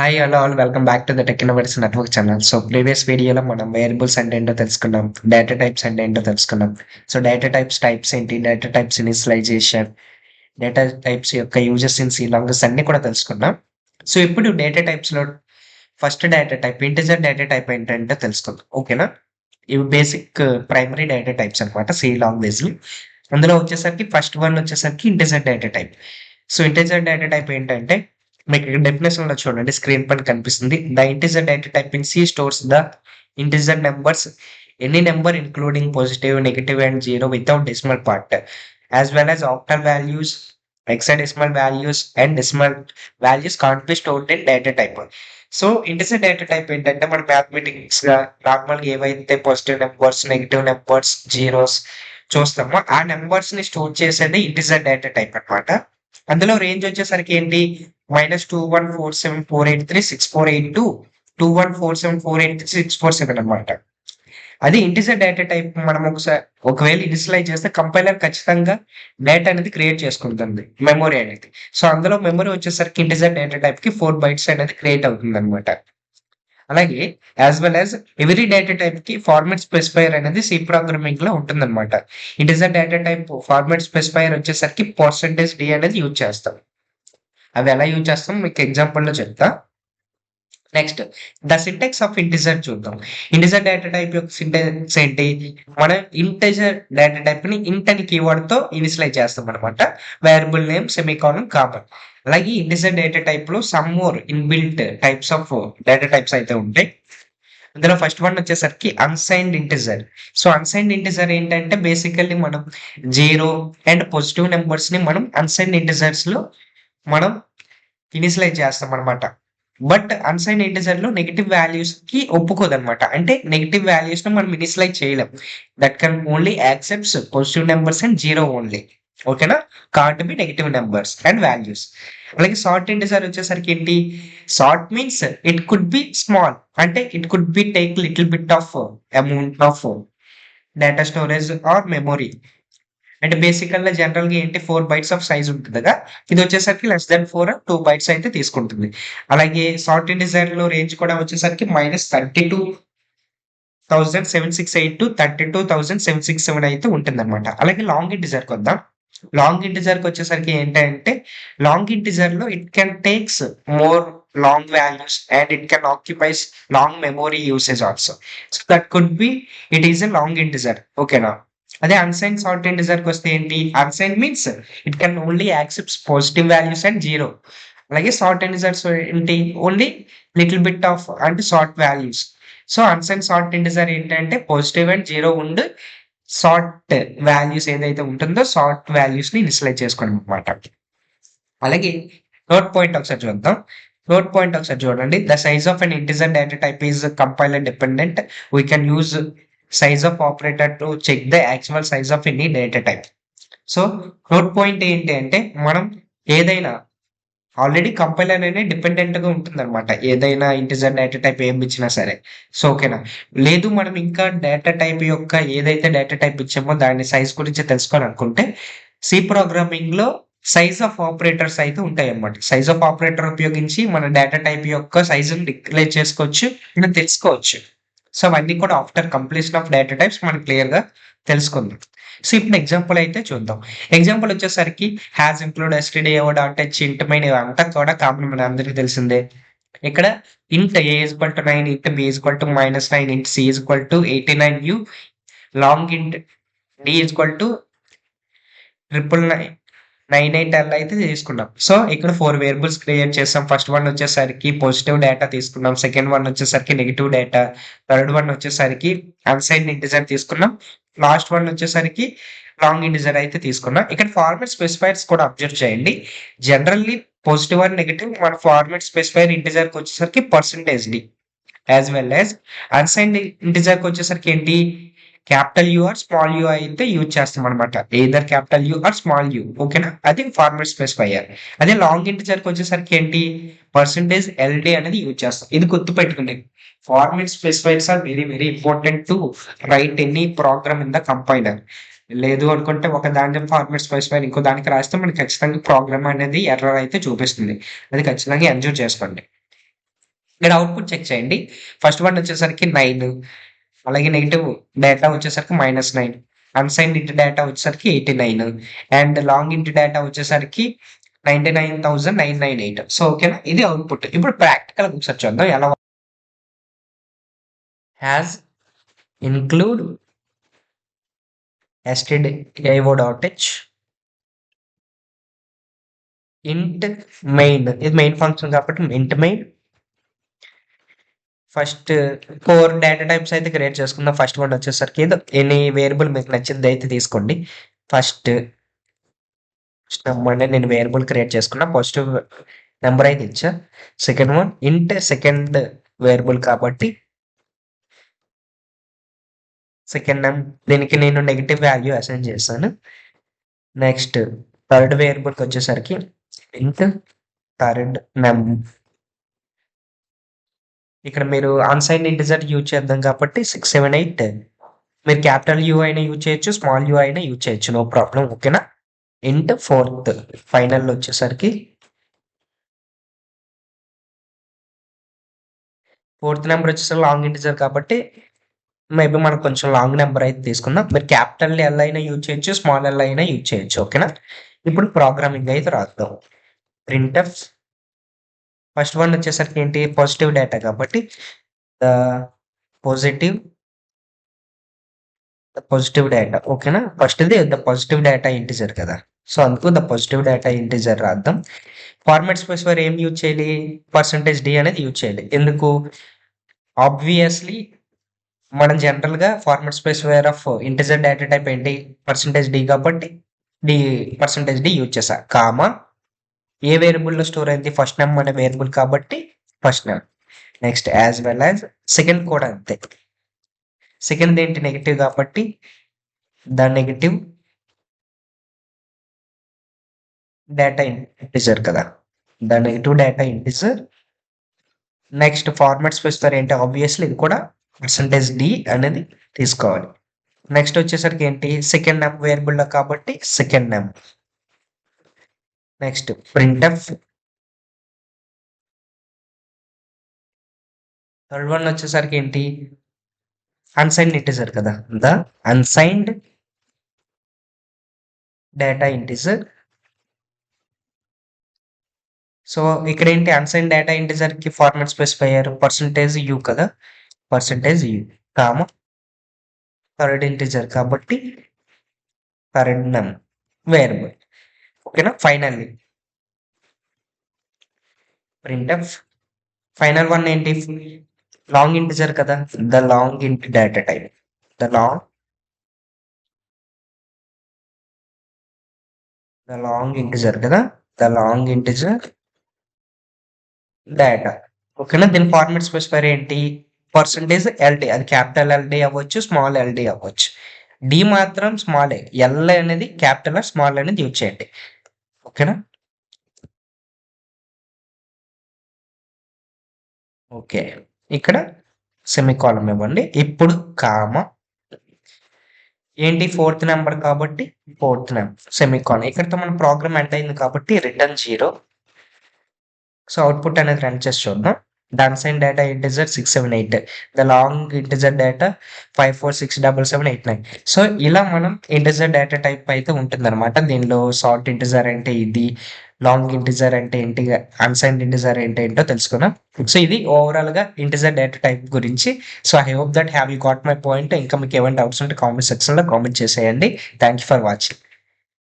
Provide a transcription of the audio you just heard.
Hi hello all welcome back to the tech innovators network channel. So previous వీడియోలో మనం variables అంటే ఏంటో తెలుసుకున్నాం, డేటా టైప్స్ అంటే ఏంటో తెలుసుకున్నాం. సో డేటా టైప్స్ ఏంటి, data types initialization, data types యొక్క యూజెస్ ఇన్ సి లాంగ్వేజ్ అన్ని కూడా తెలుసుకున్నాం. సో ఇప్పుడు డేటా టైప్స్ లో first data type integer data type ఏంటంటే తెలుసుకుందాం. ఓకేనా? ఇవి బేసిక్ ప్రైమరీ డేటా టైప్స్ అనమాట సి లాంగ్వేజ్. అందులో వచ్చేసరికి ఫస్ట్ వన్ వచ్చేసరికి integer data type. So integer data type ఏంటంటే మీకు ఇక్కడ డెఫినేషన్ లో చూడండి, స్క్రీన్ పైన కనిపిస్తుంది. The integer data type in C stores the integer numbers, any number including positive, negative and zero without decimal part, as well as octal values, hexadecimal values and decimal values can't be stored in data type. So integer data type ఏంటంటే మన mathematics గా normal గా ఏవైతే positive numbers, negative numbers, zeros చూస్తామో ఆ numbers ని store చేసేది integer data type అన్నమాట. అందులో రేంజ్ వచ్చేసరికి ఏంటి, -214748364822147474836487 అనమాట. అది ఇంటిజర్ డేటా టైప్. మనం ఒకవేళ ఇనిషియలైజ్ చేస్తే కంపైలర్ ఖచ్చితంగా డేటా అనేది క్రియేట్ చేసుకుంటుంది, మెమొరీ అనేది. సో అందులో మెమొరీ వచ్చేసరికి ఇంటిజర్ డేటా టైప్ కి 4 బైట్స్ అనేది క్రియేట్ అవుతుంది అనమాట. అలాగే as well as every data type కి ఫార్మాట్ స్పెసిఫైయర్ అనేది సి ప్రోగ్రామింగ్ లో ఉంటుందన్నమాట. Integer data type format specifier వచ్చేసరికి %d అనేది యూజ్ చేస్తాం. అవి ఎలా యూజ్ చేస్తాం మీకు ఎగ్జాంపుల్ లో చెప్తా. Next the syntax of integer చూద్దాం. ఇంటిజర్ డేటా టైప్ యొక్క సింటాక్స్ ఏంటి, మనం ఇంటిజర్ డేటా టైప్ ని ఇంట్ అని కీవర్డ్ తో ఇనిషియలైజ్ చేస్తాం అనమాట. Variable name, semicolon, common. అలాగే ఇంటిజర్ డేటా టైప్ లో some more inbuilt types of data types అయితే ఉంటాయి. అందులో ఫస్ట్ వన్ వచ్చేసరికి unsigned integer. So unsigned integer ఏంటంటే బేసికల్లీ మనం జీరో అండ్ పాజిటివ్ నెంబర్స్ ని మనం అన్సైన్డ్ ఇంటిజర్స్ లో మనం ఇనిషియలైజ్ చేస్తాం అనమాట. బట్ అన్సైన్డ్ ఇంటిజర్ లో నెగిటివ్ వాల్యూస్ కి ఒప్పుకోదన్నమాట. అంటే నెగిటివ్ వాల్యూస్ ను మనం ఇనిషియలైజ్ చేయలేం. That can only accepts positive numbers and zero only. ఓకేనా? Can't be negative numbers and values. అలాగే షార్ట్ ఇంటిజర్ వచ్చేసరికి ఏంటి, short means it could be small, అంటే it could be take little bit of amount of data storage or memory. అంటే బేసికల్ గా general గా ఏంటి 4 బైట్స్ ఆఫ్ సైజ్ ఉంటుంది కదా, ఇది వచ్చేసరికి less than 4 2 బైట్స్ అయితే తీసుకుంటుంది. అలాగే షార్ట్ ఇంటిజర్ లో రేంజ్ కూడా వచ్చేసరికి -32,768 టు 32,767 అయితే ఉంటుంది అనమాట. అలాగే లాంగ్ ఇంటిజర్ కి వద్దాం. లాంగ్ ఇంటిజర్ కి వచ్చేసరికి ఏంటంటే లాంగ్ ఇంటిజర్ లో it can takes more long values and it can occupies long memory usage also. So that could be it is a long integer. ఓకేనా? అదే అన్సైన్ షార్ట్ ఇంటిజర్ కి వస్తే ఏంటి, అన్సైన్ means it can only accepts positive values and zero. అలాగే short integers ఏంటి, only little bit of అంటే short values. So అన్సైన్ short integer ఏంటంటే positive and zero ఉండి షార్ట్ వాల్యూస్ ఏదైతే ఉంటుందో షార్ట్ వాల్యూస్ ని ఇనిషియలైజ్ చేసుకోవడం అనమాట. అలాగే నోట్ పాయింట్ ఒకసారి చూద్దాం. నోట్ పాయింట్ ఒకసారి చూడండి. The size of an integer data type is compiler dependent. We can use size of operator to check the actual size of any data type. So note point ఏంటి అంటే మనం ఏదైనా already compiler అనేది dependent గా ఉంటుంది అనమాట, ఏదైనా integer data type ఏం ఇచ్చినా సరే. సో ఓకేనా? లేదు మనం ఇంకా డేటా టైప్ యొక్క ఏదైతే డేటా టైప్ ఇచ్చామో దాని సైజ్ గురించి తెలుసుకోవాలనుకుంటే సి ప్రోగ్రామింగ్ లో సైజ్ ఆఫ్ ఆపరేటర్స్ అయితే ఉంటాయి అన్నమాట. సైజ్ ఆఫ్ ఆపరేటర్ ఉపయోగించి మన డేటా టైప్ యొక్క సైజుని డిక్లేర్ చేసుకోవచ్చు, మనం తెలుసుకోవచ్చు. సో అవన్నీ కూడా after completion of data types మనం క్లియర్ గా తెలుసుకుందాం. సో ఇప్పుడు ఎగ్జాంపుల్ అయితే చూద్దాం. ఎగ్జాంపుల్ వచ్చేసరికి has include STD dot H ఇంట్ మెయిన్ ఇవంతా కూడా కామన్, మన అందరికీ తెలిసిందే. ఇక్కడ ఇంట్ ఏ ఈక్వల్ టు 9, ఇంట్ B equal to -9, int C equal to 89u, long int D equal to 99998 అయితే తీసుకున్నాం. సో ఇక్కడ 4 వేరియబుల్స్ క్రియేట్ చేస్తాం. ఫస్ట్ వన్ వచ్చేసరికి పాజిటివ్ డేటా తీసుకున్నాం, సెకండ్ వన్ వచ్చేసరికి నెగిటివ్ డేటా, థర్డ్ వన్ వచ్చేసరికి అన్సైన్డ్ ఇంటిజర్ తీసుకున్నాం, లాస్ట్ వన్ వచ్చేసరికి లాంగ్ ఇంటిజర్ అయితే తీసుకున్నాం. ఇక్కడ ఫార్మాట్ స్పెసిఫైర్స్ కూడా అబ్జర్వ్ చేయండి. జనరల్లీ పాజిటివ్ అండ్ నెగిటివ్ మన ఫార్మాట్ స్పెసిఫైర్ ఇంటిజర్ కి వచ్చేసరికి %d, as well as unsigned integer కి వచ్చేసరికి ఏంటి, capital U or small U అయితే యూజ్ చేస్తాం అనమాట. Either capital U or small U. ఓకేనా? అది ఫార్మాట్ స్పెసిఫైయర్. అదే లాంగ్ ఇంటిజర్ కి వచ్చేసరికి ఏంటి, %LD అనేది యూజ్ చేస్తాం. ఇది గుర్తుపెట్టుకోండి. Format specifiers are very very important to write any program in the compiler. లేదు అనుకుంటే ఒక దాని ఫార్మాట్ స్పెసిఫైర్ ఇంకో దానికి రాస్తే మనకి ఖచ్చితంగా ప్రోగ్రామ్ అనేది ఎర్రర్ అయితే చూపిస్తుంది. అది ఖచ్చితంగా ఎంజాయ్ చేసుకోండి. ఇక్కడ అవుట్పుట్ చెక్ చేయండి. ఫస్ట్ వన్ వచ్చేసరికి 9, అలాగే నెగెటివ్ డేటా వచ్చేసరికి -9, అన్సైన్డ్ ఇంట్ డేటా వచ్చేసరికి 89 అండ్ లాంగ్ ఇంట్ డేటా వచ్చేసరికి 99,998. సో ఓకేనా, ఇది అవుట్పుట్. ఇప్పుడు ప్రాక్టికల్ ఒకసారి చూద్దాం ఎలా. Has include stdio.h int main, ఇది మెయిన్ ఫంక్షన్ కాబట్టి int main. First 4 data types అయితే క్రియేట్ చేసుకుందాం. ఫస్ట్ వన్ వచ్చేసరికి ఎనీ వేరియబుల్ మీకు నచ్చింది అయితే తీసుకోండి. ఫస్ట్ నెంబర్ నేను వేరియబుల్ క్రియేట్ చేసుకున్నా, పాజిటివ్ నెంబర్ అయితే ఇచ్చా. సెకండ్ వన్ ఇంట్ సెకండ్ వేరియబుల్ కాబట్టి సెకండ్ దీనికి నేను నెగిటివ్ వాల్యూ అసైన్ చేశాను. నెక్స్ట్ థర్డ్ వేరియబుల్కి వచ్చేసరికి ఇంట్ థర్డ్ నెమ్. ఇక్కడ మీరు అన్సైన్డ్ ఇంటిజర్ యూజ్ చేద్దాం కాబట్టి 6, 7, 8. మీరు క్యాపిటల్ యూ అయినా యూజ్ చేయొచ్చు, స్మాల్ యూ అయినా యూజ్ చేయొచ్చు, నో ప్రాబ్లం. ఓకేనా. ఇంట్ ఫోర్త్ ఫైనల్ వచ్చేసరికి ఫోర్త్ నెంబర్ వచ్చేసరికి లాంగ్ ఇంటిజర్ కాబట్టి మేబీ మనం కొంచెం లాంగ్ నెంబర్ అయితే తీసుకుందాం. మీరు క్యాపిటల్ ఎల్ అయినా యూజ్ చేయొచ్చు, స్మాల్ ఎల్ అయినా యూజ్ చేయొచ్చు. ఓకేనా. ఇప్పుడు ప్రోగ్రామింగ్ అయితే రాద్దాం. ప్రింట్ఎఫ్ ఫస్ట్ వన్ వచ్చేసరికి ఏంటి, పాజిటివ్ డేటా కాబట్టి ద పాజిటివ్ డేటా. ఓకేనా. ఫస్ట్ ఇది ద పాజిటివ్ డేటా ఇంటిజర్ కదా, సో అందుకు ద పాజిటివ్ డేటా ఇంటిజర్ రాద్దాం. ఫార్మాట్ స్పెసిఫైయర్ ఏం యూజ్ చేయాలి, %d అనేది యూజ్ చేయాలి. ఎందుకు, ఆబ్వియస్లీ మనం జనరల్ గా format specifier of integer data type ఏంటి, %d కాబట్టి %d యూజ్ చేసా. కామా ఏ వేరియబుల్లో స్టోర్ అయింది, ఫస్ట్ నెమ్ అనే వేరియబుల్ కాబట్టి first name. Next as well as second కూడా అంతే. సెకండ్ ఏంటి, నెగిటివ్ కాబట్టి ద నెగిటివ్ డేటా ఇంటిజర్ కదా, the negative data integer. Next format specifier ఏంటి, ఆబ్వియస్లీ ఇది కూడా %d అనేది తీసుకోవాలి. నెక్స్ట్ వచ్చేసరికి ఏంటి, సెకండ్ నెమ్ వేరియబుల్ కాబట్టి second name. Next printf third one వచ్చేసరికి ఏంటి, అన్సైన్డ్ ఇంటిజర్ కదా, the unsigned data integer. So ఇక్కడ ఏంటి, అన్సైన్డ్ డేటా ఇంటిజర్ కి ఫార్మాట్ స్పెసిఫైయర్ %u కదా, %u కామా థర్డ్ ఇంటిజర్ కాబట్టి థర్డ్ నెమ్ వేరియబుల్. ఓకేనా. ఫైనల్లీ ప్రింట్ఎఫ్ ఫైనల్ వన్ ఏంటి, లాంగ్ ఇంటిజర్ కదా, ద లాంగ్ ఇంట్ data type, the long integer కదా, ద లాంగ్ ఇంటిజర్ డేటా. ఓకేనా. దీని ఫార్మాట్ స్పెసిఫైర్ ఏంటి, %LD, అది క్యాపిటల్ LD అవ్వచ్చు, స్మాల్ LD అవ్వచ్చు. డి మాత్రం స్మాల్, ఎల్ అనేది క్యాపిటల్, స్మాల్ అనేది యూజ్ చేయండి. ఓకేనా. ఓకే, ఇక్కడ సెమికాలం ఇవ్వండి. ఇప్పుడు కామా ఏంటి, ఫోర్త్ నెంబర్ కాబట్టి ఫోర్త్ నెంబర్ సెమికాలం. ఇక్కడతో మన ప్రోగ్రామ్ ఎండ్ అయింది కాబట్టి రిటర్న్ 0. సో అవుట్పుట్ అనేది రన్ చేసి చూద్దాం. The unsigned data integer 678, the long integer data 5467789. So ఇలా మనం ఇంటిజర్ డేటా టైప్ అయితే ఉంటుంది అనమాట. దీనిలో షార్ట్ ఇంటిజర్ అంటే ఇది, లాంగ్ ఇంటిజర్ అంటే ఏంటి, అన్సైన్డ్ ఇంటిజర్ అంటే ఏంటో తెలుసుకున్నాం. సో ఇది ఓవరాల్ గా ఇంటిజర్ డేటా టైప్ గురించి. So I hope that have you got my point. ఇంకా మీకు ఏమైనా డౌట్స్ ఉంటే కామెంట్ సెక్షన్ లో కామెంట్ చేసేయండి. Thank you for watching.